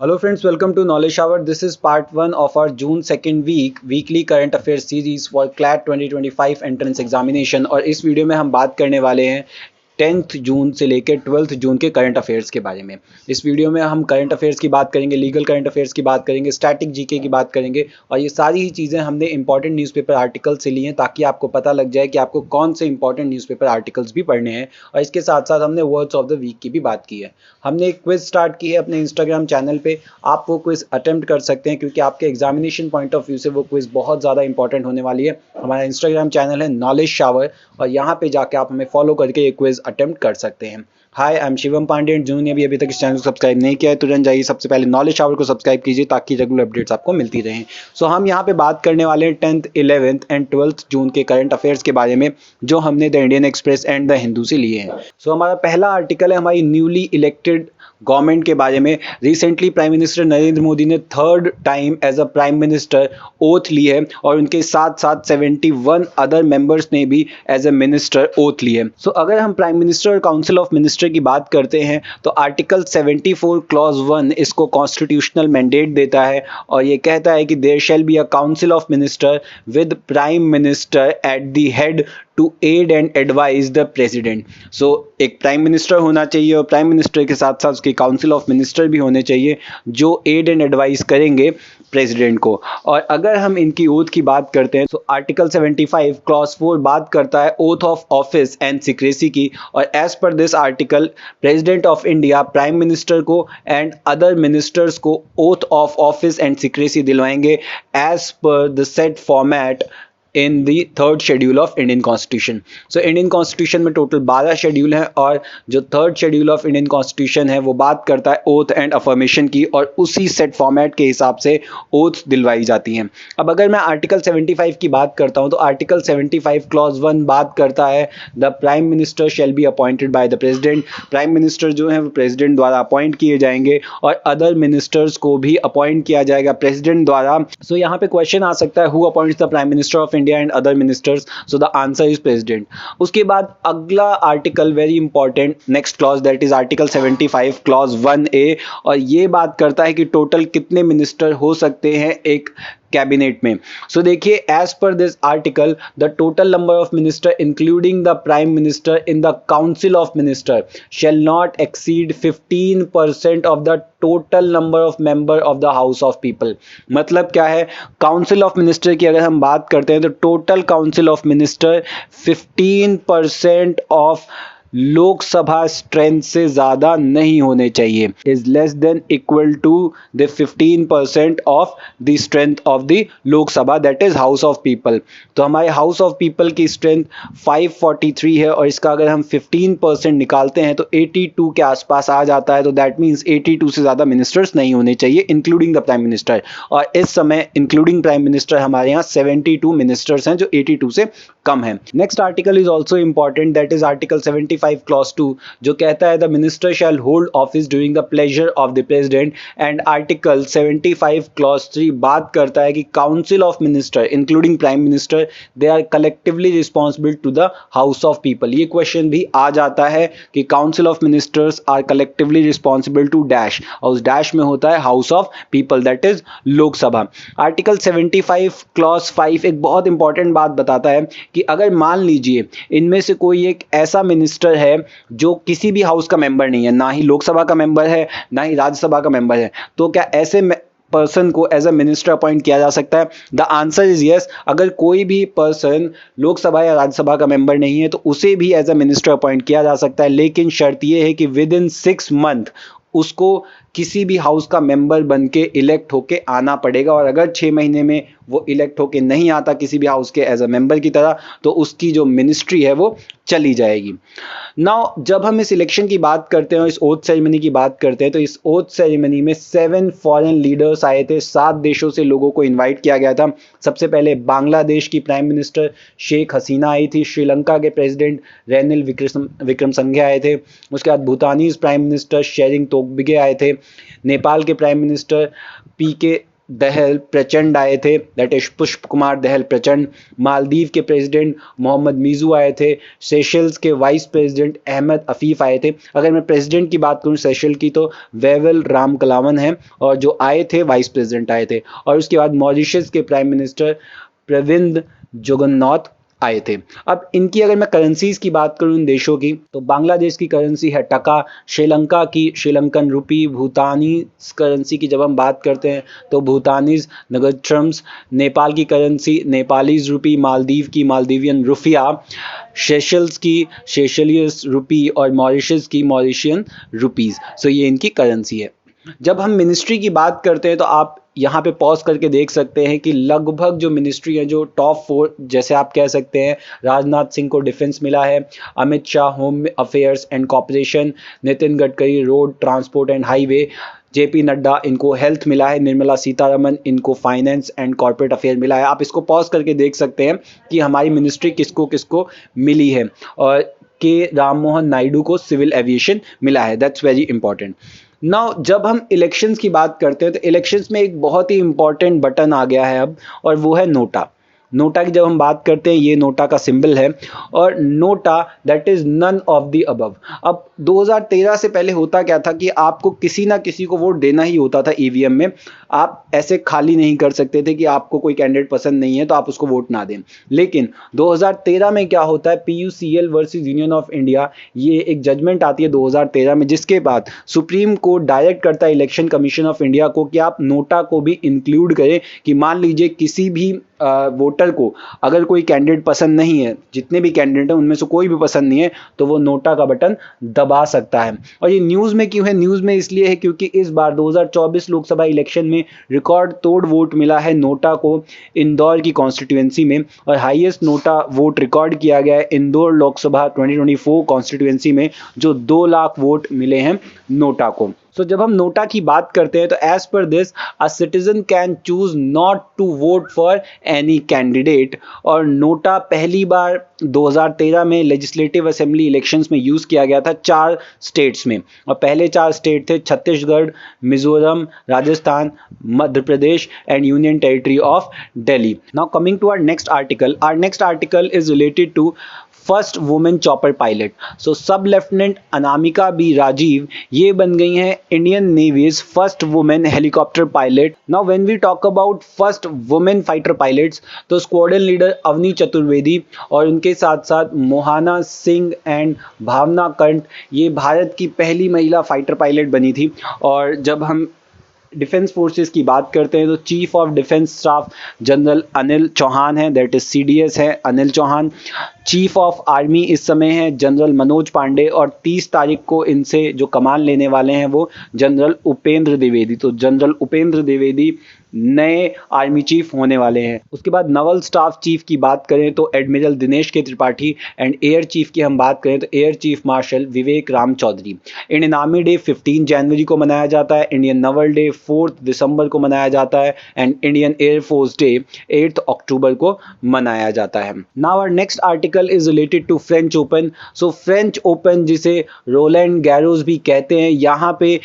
Hello friends, welcome to Knowledge Shower. This is part 1 of our June 2nd weekly current affairs series for CLAT 2025 entrance examination। और इस video में हम बात करने वाले हैं 10th जून से लेकर 12th जून के करंट अफेयर्स के बारे में। इस वीडियो में हम करंट अफेयर्स की बात करेंगे, लीगल करंट अफेयर्स की बात करेंगे, स्टैटिक जीके की बात करेंगे और ये सारी ही चीज़ें हमने इंपॉर्टेंट न्यूज़पेपर आर्टिकल से ली हैं ताकि आपको पता लग जाए कि आपको कौन से इंपॉर्टेंट न्यूज़पेपर आर्टिकल्स भी पढ़ने हैं। और इसके साथ साथ हमने वर्ड्स ऑफ द वीक की भी बात की है। हमने एक क्विज स्टार्ट की है अपने इंस्टाग्राम चैनल पे, आप वो क्विज अटेम्प्ट कर सकते हैं क्योंकि आपके एग्जामिनेशन पॉइंट ऑफ व्यू से वो क्विज बहुत ज़्यादा इंपॉर्टेंट होने वाली है। हमारा इंस्टाग्राम चैनल है नॉलेज शावर और यहाँ पे जाके आप हमें फॉलो करके ये क्विज अटेम्प्ट कर सकते हैं। हाय, आई एम शिवम पांडे। जिन्होंने भी अभी तक इस चैनल को सब्सक्राइब नहीं किया है तुरंत जाइए सबसे पहले नॉलेज शावर को सब्सक्राइब कीजिए ताकि रेगुलर अपडेट्स आपको मिलती रहें। सो हम यहाँ पे बात करने वाले हैं 10th, 11th एंड 12th जून के करंट अफेयर्स के बारे में जो हमने the Indian express and the Hindu से लिए हैं। सो हमारा पहला आर्टिकल है हमारी न्यूली इलेक्टेड गवर्नमेंट के बारे में। Recently prime minister Narendra Modi ने 3rd time as a prime minister oath ली है और उनके साथ साथ 71 अदर मेंबर्स ने भी एज अ मिनिस्टर ओथ ली है। सो अगर हम प्राइम मिनिस्टर और काउंसिल ऑफ मिनिस्टर की बात करते हैं तो आर्टिकल 74 क्लॉज 1 इसको कॉन्स्टिट्यूशनल मैंडेट देता है और ये कहता है कि there shall be a council of minister with prime minister at the head to aid and advise the president. So एक प्राइम मिनिस्टर होना चाहिए और प्राइम मिनिस्टर के साथ साथ उसकी काउंसिल ऑफ मिनिस्टर भी होने चाहिए जो एड एंड एडवाइस करेंगे प्रेसिडेंट को। और अगर हम इनकी ओथ की बात करते हैं तो आर्टिकल 75 क्लॉज 4 बात करता है oath of office and secrecy की और as per this article president of India prime minister को एंड अदर मिनिस्टर्स को oath of office and secrecy दिलवाएंगे as per the set format in the 3rd schedule of Indian constitution. So Indian constitution में total 12 schedule हैं और जो 3rd schedule of Indian constitution है वो बात करता है ओथ एंड अफर्मेशन की और उसी सेट फॉर्मेट के हिसाब से ओथ दिलवाई जाती हैं। अब अगर मैं आर्टिकल 75 की बात करता हूं तो आर्टिकल 75 क्लॉज 1 बात करता है the prime minister shall be appointed by the president. Prime minister जो है वो प्रेसिडेंट द्वारा अपॉइंट किए जाएंगे और अदर मिनिस्टर्स को भी अपॉइंट किया जाएगा प्रेसिडेंट द्वारा। सो यहाँ पे क्वेश्चन आ सकता है who appoints the prime minister of India and other ministers. So the answer is president. उसके बाद अगला article very important next clause that is article 75 clause 1A और ये बात करता है कि टोटल कितने मिनिस्टर हो सकते हैं एक कैबिनेट में। सो देखिए as per this article the total number of minister including the prime minister in the council of minister shall not exceed 15% of the total number of member of the house of people. मतलब क्या है, council of minister की अगर हम बात करते हैं तो total council of minister 15% of Lok Sabha strength से ज्यादा नहीं होने चाहिए, is less than equal to the 15% of the strength of the Lok Sabha that is house of people. तो हमारे हाउस ऑफ पीपल की स्ट्रेंथ 543 है और इसका अगर हम 15% निकालते हैं तो 82 के आसपास आ जाता है। तो दैट मीन्स 82 से ज्यादा मिनिस्टर्स नहीं होने चाहिए इंक्लूडिंग द प्राइम मिनिस्टर और इस समय इंक्लूडिंग प्राइम मिनिस्टर हमारे यहाँ 72 मिनिस्टर्स हैं जो 82 से कम है। Next article is also important that is article 75 clause 2 जो कहता है the minister shall hold office during the pleasure of the president and article 75 clause 3 बात करता है कि council of minister including prime minister they are collectively responsible to the house of people. ये question भी आ जाता है कि council of ministers are collectively responsible to dash और उस डैश में होता है house of people that is Lok Sabha. Article 75 clause 5 एक बहुत इंपॉर्टेंट बात बताता है कि अगर मान लीजिए इनमें से कोई एक ऐसा मिनिस्टर है जो किसी भी हाउस का मेंबर नहीं है, ना ही लोकसभा का मेंबर है ना ही राज्यसभा का मेंबर है, तो क्या ऐसे पर्सन को एज अ मिनिस्टर अपॉइंट किया जा सकता है? The answer is yes. अगर कोई भी पर्सन लोकसभा या राज्यसभा का मेंबर नहीं है तो उसे भी एज अ मिनिस्टर अपॉइंट किया जा सकता है, लेकिन शर्त यह है कि विद इन 6 मंथ उसको किसी भी हाउस का मेंबर बन के इलेक्ट होके आना पड़ेगा और अगर 6 महीने में वो इलेक्ट होके नहीं आता किसी भी हाउस के एज अ मेंबर की तरह तो उसकी जो मिनिस्ट्री है वो चली जाएगी। नाउ जब हम इस इलेक्शन की बात करते हैं, इस ओथ सेरेमनी की बात करते हैं, तो इस ओथ सेरेमनी में 7 फॉरेन लीडर्स आए थे, 7 देशों से लोगों को इनवाइट किया गया था। सबसे पहले बांग्लादेश की प्राइम मिनिस्टर शेख हसीना आई थी, श्रीलंका के प्रेसिडेंट रेनिल विक्रमसिंघे आए थे, उसके बाद भूटानीज प्राइम मिनिस्टर शेरिंग तोगबिगे आए थे, नेपाल के प्राइम मिनिस्टर पीके दहल प्रचंड आए थे, दैट इज पुष्प कुमार दहल प्रचंड। मालदीव के प्रेसिडेंट मोहम्मद मीजू आए थे। सेशल्स के वाइस प्रेसिडेंट अहमद अफीफ आए थे। अगर मैं प्रेसिडेंट की बात करूं सेशल की तो वेवल रामकलावन है, और जो आए थे वाइस प्रेसिडेंट आए थे। और उसके बाद मॉरिशस के प्राइम मिनिस्टर प्रविंद जुगन्नौथ आए थे। अब इनकी अगर मैं करेंसीज की बात करूं इन देशों की, तो बांग्लादेश की करेंसी है टका, श्रीलंका की श्रीलंकन रुपी, भूटानीज करेंसी की जब हम बात करते हैं तो भूटानीज नगरट्रम्स, नेपाल की करेंसी नेपालीज रुपी, मालदीव की मालदीवियन रुफिया, सेशल्स की सेशलियस रुपी और मॉरिशस की मॉरिशियन रुपीज। सो ये इनकी करेंसी है। जब हम मिनिस्ट्री की बात करते हैं तो आप यहाँ पे पॉज करके देख सकते हैं कि लगभग जो मिनिस्ट्री है, जो टॉप 4 जैसे आप कह सकते हैं, राजनाथ सिंह को डिफेंस मिला है, Amit Shah home affairs and corporation, Nitin Gadkari road transport and highway, JP Nadda इनको हेल्थ मिला है, निर्मला सीतारमन इनको फाइनेंस एंड कॉर्पोरेट अफेयर मिला है। आप इसको पॉज करके देख सकते हैं कि हमारी मिनिस्ट्री किसको किसको मिली है। और के राममोहन नायडू को सिविल एविएशन मिला है, दैट्स वेरी इंपॉर्टेंट। नाउ जब हम इलेक्शंस की बात करते हैं तो इलेक्शंस में एक बहुत ही इंपॉर्टेंट बटन आ गया है अब, और वो है नोटा। नोटा की जब हम बात करते हैं, ये नोटा का सिंबल है, और NOTA that is none of the above. अब 2013 से पहले होता क्या था कि आपको किसी ना किसी को वोट देना ही होता था ईवीएम में। आप ऐसे खाली नहीं कर सकते थे कि आपको कोई कैंडिडेट पसंद नहीं है तो आप उसको वोट ना दें। लेकिन 2013 में क्या होता है, PUCL versus union of India, ये एक जजमेंट आती है 2013 में, जिसके बाद सुप्रीम कोर्ट डायरेक्ट करता है इलेक्शन कमीशन ऑफ इंडिया को कि आप नोटा को भी इंक्लूड करें, कि मान लीजिए किसी भी वोटर को अगर कोई कैंडिडेट पसंद नहीं है, जितने भी कैंडिडेट हैं उनमें से कोई भी पसंद नहीं है, तो वो नोटा का बटन दबा सकता है। और ये न्यूज़ में क्यों है? न्यूज़ में इसलिए है क्योंकि इस बार 2024 लोकसभा इलेक्शन में रिकॉर्ड तोड़ वोट मिला है नोटा को इंदौर की कॉन्स्टिट्यूएंसी में, और हाईएस्ट नोटा वोट रिकॉर्ड किया गया है इंदौर लोकसभा 2024 कॉन्स्टिट्यूएंसी में, जो 2 लाख वोट मिले हैं नोटा को। सो जब हम नोटा की बात करते हैं तो as per this a citizen can choose not to vote for any candidate. और नोटा पहली बार 2013 में लेजिस्लेटिव असेंबली इलेक्शंस में यूज किया गया था 4 स्टेट्स में, और पहले 4 स्टेट थे Chhattisgarh, Mizoram, Rajasthan, Madhya Pradesh and union territory of Delhi. Now coming to our next article is related to first women chopper pilot. So sub lieutenant Anamika B Rajeev ये बन गई हैं Indian Navy's first women helicopter pilot. Now when we talk about first women fighter pilots, तो squadron leader Avani Chaturvedi और उनके साथ साथ Mohana Singh and भावना कंठ, ये भारत की पहली महिला फाइटर पायलट बनी थी। और जब हम डिफेंस फोर्सेस की बात करते हैं तो chief of defence staff general Anil Chauhan है, दैट इज सीडीएस है Anil Chauhan. Chief of army इस समय है जनरल मनोज पांडे, और 30 तारीख को इनसे जो कमान लेने वाले हैं वो जनरल उपेंद्र द्विवेदी। तो जनरल उपेंद्र द्विवेदी नए आर्मी चीफ होने वाले हैं। उसके बाद नवल स्टाफ चीफ की बात करें तो एडमिरल दिनेश के त्रिपाठी, एंड एयर चीफ की हम बात करें तो air chief marshal Vivek Ram Chaudhari. Indian army day 15 जनवरी को मनाया जाता है, इंडियन नवल डे 4 दिसंबर को मनाया जाता है, एंड इंडियन एयरफोर्स डे 8 अक्टूबर को मनाया जाता है। Now our next article is related to French Open. So French Open जिसे रोलैंड गैरोस भी कहते हैं, यहाँ पे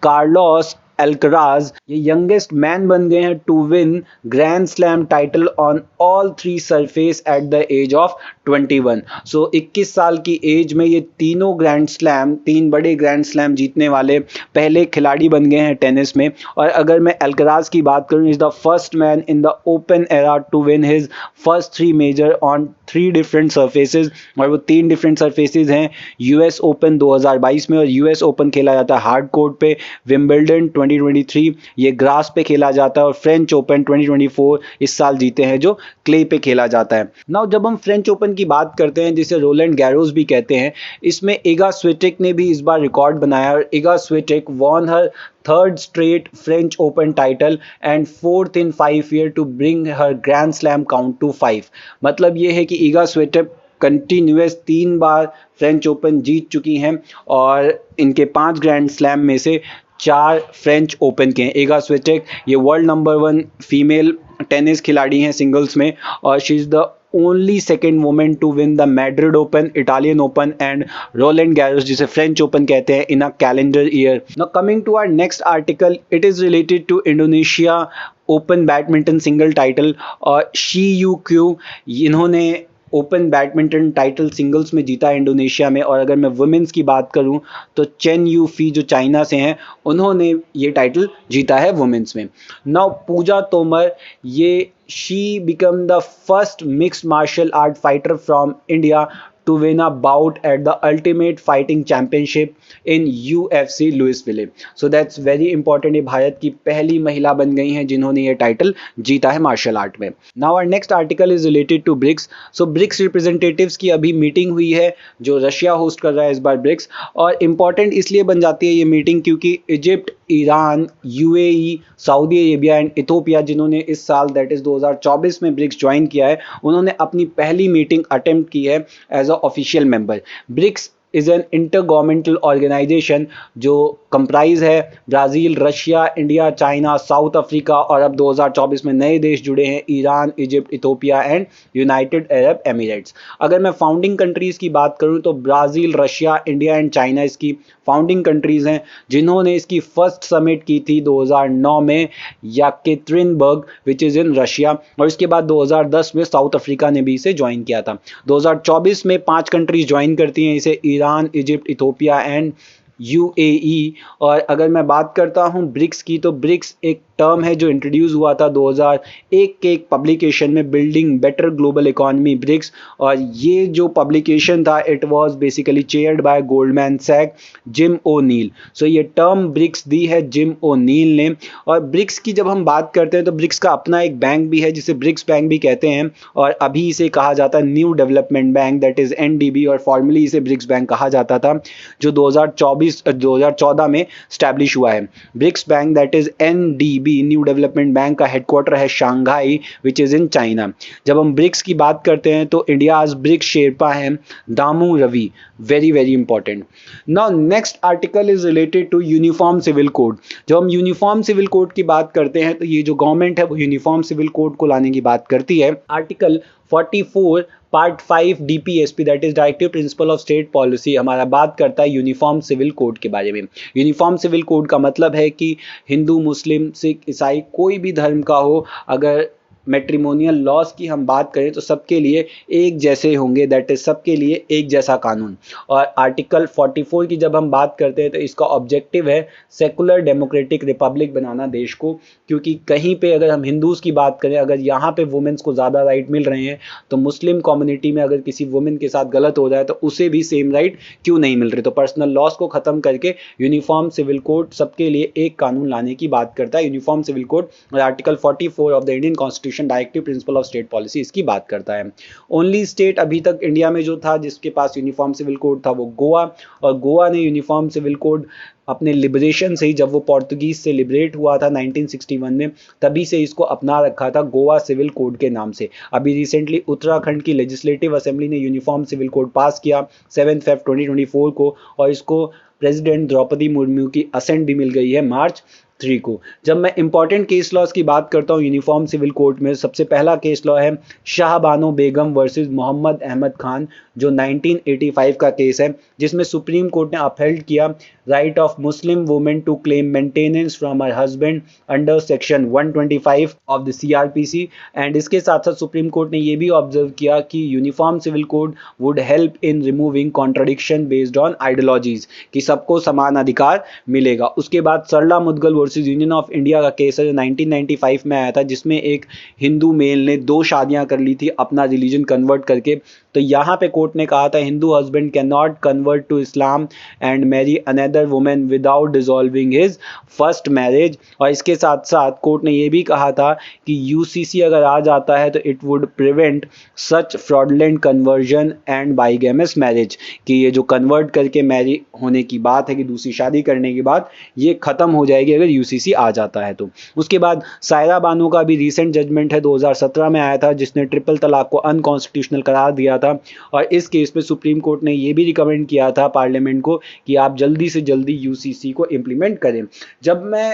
कार्लोस अल्कराज ये यंगेस्ट मैन बन गए हैं to win grand slam title on all 3 surface at the age of 21। सो 21 साल की एज में ये तीनों ग्रैंड स्लैम, 3 बड़े ग्रैंड स्लैम जीतने वाले पहले खिलाड़ी बन गए हैं टेनिस में। और अगर मैं अल्कराज की बात करूं, is the first man in the open era to win his first 3 major on 3 different surfaces, और वो 3 डिफरेंट सरफेसेज हैं यूएस ओपन 2022 में, और यूएस ओपन खेला जाता है हार्ड कोर्ट पे, विंबलडन 2023 ये ग्रास पे खेला जाता है, और फ्रेंच ओपन 2024 इस साल जीते हैं जो क्ले पे खेला जाता है। नाउ जब हम फ्रेंच ओपन की बात करते हैं जिसे रोलैंड गैरोस भी कहते हैं, इसमें इगा स्विटेक ने भी इस बार रिकॉर्ड बनाया, और Iga Swiatek von her 3rd straight French Open title and 4th in 5 years to bring her Grand Slam count to 5। मतलब ये है कि ईगा स्विटेक कंटिन्यूस 3 बार फ्रेंच ओपन जीत चुकी हैं, और इनके 5 ग्रैंड स्लैम में से 4 फ्रेंच ओपन के हैं। ईगा स्विटेक ये वर्ल्ड नंबर 1 फीमेल टेनिस खिलाड़ी हैं सिंगल्स में, और she is the only second women to win the Madrid Open, Italian Open and Roland Garros जिसे फ्रेंच ओपन कहते हैं in a calendar year. Now coming to our next article, it is related to Indonesia Open badminton single title और Shi Yuqi, इन्होंने Open badminton title singles में जीता है Indonesia में। और अगर मैं वुमेन्स की बात करूं तो चेन यू फी जो चाइना से हैं उन्होंने ये टाइटल जीता है वुमेन्स में। नाउ पूजा तोमर, ये she become the first mixed martial art fighter from India to win a bout at the Ultimate Fighting Championship in UFC Louisville. So that's very important. ये भारत की पहली महिला बन गई हैं जिन्होंने ये टाइटल जीता है मार्शल आर्ट में। Now our next article is related to BRICS. So BRICS representatives की अभी मीटिंग हुई है जो रशिया होस्ट कर रहा है इस बार BRICS, और इम्पॉर्टेंट इसलिए बन जाती है ये मीटिंग क्योंकि Egypt, Iran, UAE, Saudi Arabia and Ethiopia जिन्होंने इस साल दैट इज 2024 में ब्रिक्स ज्वाइन किया है, उन्होंने अपनी पहली मीटिंग अटेम्प्ट की है as a official member. BRICS is an inter governmental organisation जो कंप्राइज है Brazil, Russia, India, China, South Africa और अब 2024 में नए देश जुड़े हैं Iran, Egypt, Ethiopia and United Arab Emirates. अगर मैं फाउंडिंग कंट्रीज़ की बात करूं तो Brazil, Russia, India and China इसकी फाउंडिंग कंट्रीज़ हैं जिन्होंने इसकी फर्स्ट समिट की थी 2009 में याकेत्रिनबर्ग विच इज़ इन रशिया, और इसके बाद 2010 में साउथ अफ्रीका ने भी इसे ज्वाइन किया था। 2024 में 5 कंट्रीज ज्वाइन करती हैं इसे, Iran, Egypt, Ethiopia and UAE. और अगर मैं बात करता हूं ब्रिक्स की, तो ब्रिक्स एक टर्म है जो इंट्रोड्यूस हुआ था 2001 के एक पब्लिकेशन में, building better global economy BRICS, और ये जो पब्लिकेशन था it was basically chaired by Goldman Sachs Jim O'Neill. So ये टर्म ब्रिक्स दी है जिम ओनील ने। और ब्रिक्स की जब हम बात करते हैं तो ब्रिक्स का अपना एक बैंक भी है जिसे ब्रिक्स बैंक भी कहते हैं, और अभी इसे कहा जाता है new development bank that is NDB, और फॉर्मली इसे ब्रिक्स बैंक कहा जाता था, जो 2014 में स्टैब्लिश हुआ है। BRICS bank that is NDB new development bank का हेडक्वार्टर है Shanghai which is in China. जब हम ब्रिक्स की बात करते हैं तो इंडियाज ब्रिक्स शेरपा हैं Damu Ravi, very very important. Now next article is related to uniform civil code. जब हम यूनिफॉर्म सिविल कोड की बात करते हैं तो ये जो गवर्नमेंट है वो यूनिफॉर्म सिविल कोड को लाने की बात करती है। Article 44 part 5 DPSP that is directive principle of state policy हमारा बात करता है यूनिफॉर्म सिविल कोड के बारे में। यूनिफॉर्म सिविल कोड का मतलब है कि हिंदू, मुस्लिम, सिख, ईसाई कोई भी धर्म का हो, अगर मैट्रिमोनियल लॉस की हम बात करें तो सबके लिए एक जैसे होंगे, दैट इज सबके लिए एक जैसा कानून। और आर्टिकल 44 की जब हम बात करते हैं तो इसका ऑब्जेक्टिव है सेकुलर डेमोक्रेटिक रिपब्लिक बनाना देश को, क्योंकि कहीं पे अगर हम हिंदूज की बात करें, अगर यहाँ पे वुमेन्स को ज़्यादा राइट मिल रहे हैं तो मुस्लिम कम्युनिटी में अगर किसी वुमेन के साथ गलत हो रहा है तो उसे भी सेम राइट क्यों नहीं मिल रहे। तो पर्सनल लॉस को खत्म करके यूनिफॉर्म सिविल कोड सबके लिए एक कानून लाने की बात करता है यूनिफॉर्म सिविल कोड, और article 44 of the Indian constitution directive principle of state policy इसकी बात करता है। ओनली स्टेट अभी तक इंडिया में जो था जिसके पास यूनिफॉर्म सिविल कोड था वो गोवा, और गोवा ने यूनिफॉर्म सिविल कोड अपने लिबरेशन से ही, जब वो पोर्तुगीज से लिबरेट हुआ था 1961 में, तभी से इसको अपना रखा था गोवा सिविल कोड के नाम से। अभी रिसेंटली उत्तराखंड की लेजिस्लेटिव असेंबली ने यूनिफॉर्म सिविल कोड पास किया 7 फेब 2024 को, और इसको प्रेसिडेंट द्रौपदी मुर्मू की असेंट भी मिल गई है March 3 को। जब मैं इंपॉर्टेंट केस लॉज की बात करता हूँ यूनिफॉर्म सिविल कोड में, सबसे पहला केस लॉ है शाहबानो बेगम वर्सेस मोहम्मद अहमद खान, जो 1985 का केस है, जिसमें सुप्रीम कोर्ट ने अपहेल्ड किया right of Muslim women to claim maintenance from her husband under section 125 of the CrPC. And इसके साथ साथ सुप्रीम कोर्ट ने यह भी ऑब्जर्व किया कि uniform civil code would help in removing contradiction based on ideologies, कि सबको समान अधिकार मिलेगा। उसके बाद Sarla Mudgal versus union of India का केस है जो 1995 में आया था, जिसमें एक हिंदू मेल ने 2 शादियां कर ली थी अपना रिलीजन कन्वर्ट करके। तो यहाँ पे कोर्ट ने कहा था Hindu husband can not convert to Islam and marry another women without dissolving his first marriage. और इसके साथ साथ कोर्ट ने ये भी कहा था कि यूसीसी अगर आ जाता है तो it would prevent such fraudulent conversion and bigamous marriage, कि ये जो कन्वर्ट करके मैरी होने की बात है कि दूसरी शादी करने की बात, ये खत्म हो जाएगी अगर यूसीसी आ जाता है तो। उसके बाद सायरा बानो का भी रीसेंट जजमेंट है 2017 में आया था, जिसने ट्रिपल तलाक को अनकॉन्स्टिट्यूशनल करार दिया था, और इस केस में सुप्रीम कोर्ट ने ये भी रिकमेंड किया था पार्लियामेंट को कि आप जल्दी से जल्दी यूसीसी को इम्प्लीमेंट करें। जब मैं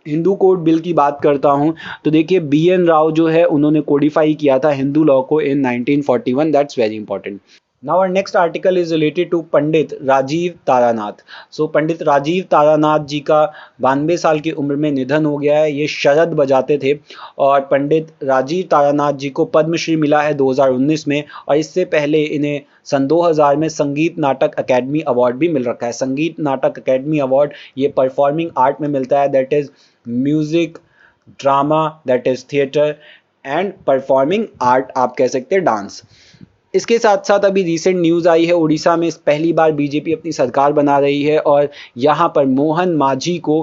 हिंदू कोड बिल की बात करता हूं तो देखिए BN राव जो है उन्होंने कोडिफाई किया था हिंदू लॉ को इन 1941. That's very important. Now our next article is related to पंडित राजीव तारानाथ. पंडित राजीव तारानाथ जी का 92 साल की उम्र में निधन हो गया है. ये शरद बजाते थे और पंडित राजीव तारानाथ जी को पद्मश्री मिला है 2019 में और इससे पहले इन्हें सन 2000 में संगीत नाटक अकेडमी अवार्ड भी मिल रखा है. संगीत नाटक अकेडमी अवार्ड ये परफॉर्मिंग आर्ट में मिलता है, that is music, drama, that is theatre and performing art, आप कह सकते हैं डांस. इसके साथ साथ अभी रिसेंट न्यूज़ आई है उड़ीसा में पहली बार बीजेपी अपनी सरकार बना रही है और यहाँ पर मोहन माझी को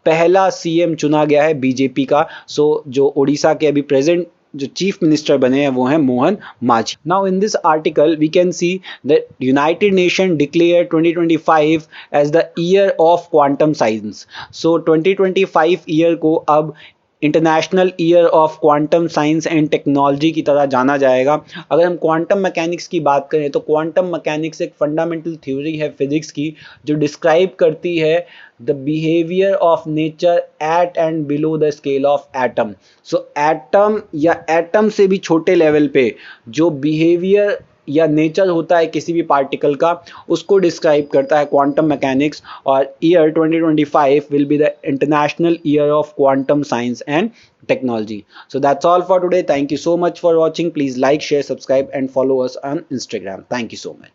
पहला सीएम चुना गया है बीजेपी का. जो उड़ीसा के अभी प्रेजेंट जो चीफ मिनिस्टर बने हैं वो हैं Mohan Majhi. Now in this article we can see that United Nation declare 2025 as the year of quantum science. 2025 year को अब international year of quantum science and technology की तरह जाना जाएगा. अगर हम क्वांटम मैकेनिक्स की बात करें तो क्वांटम मैकेनिक्स एक फंडामेंटल थ्योरी है फिजिक्स की जो डिस्क्राइब करती है the behaviour of nature eight and below the scale of atom. Atom या एटम से भी छोटे लेवल पे जो बिहेवियर या नेचर होता है किसी भी पार्टिकल का उसको डिस्क्राइब करता है क्वांटम मैकेनिक्स. और year 2025 will be the international year of quantum science and technology. So that's all for today. Thank you so much for watching. Please like, share, subscribe and follow us on Instagram. Thank you so much.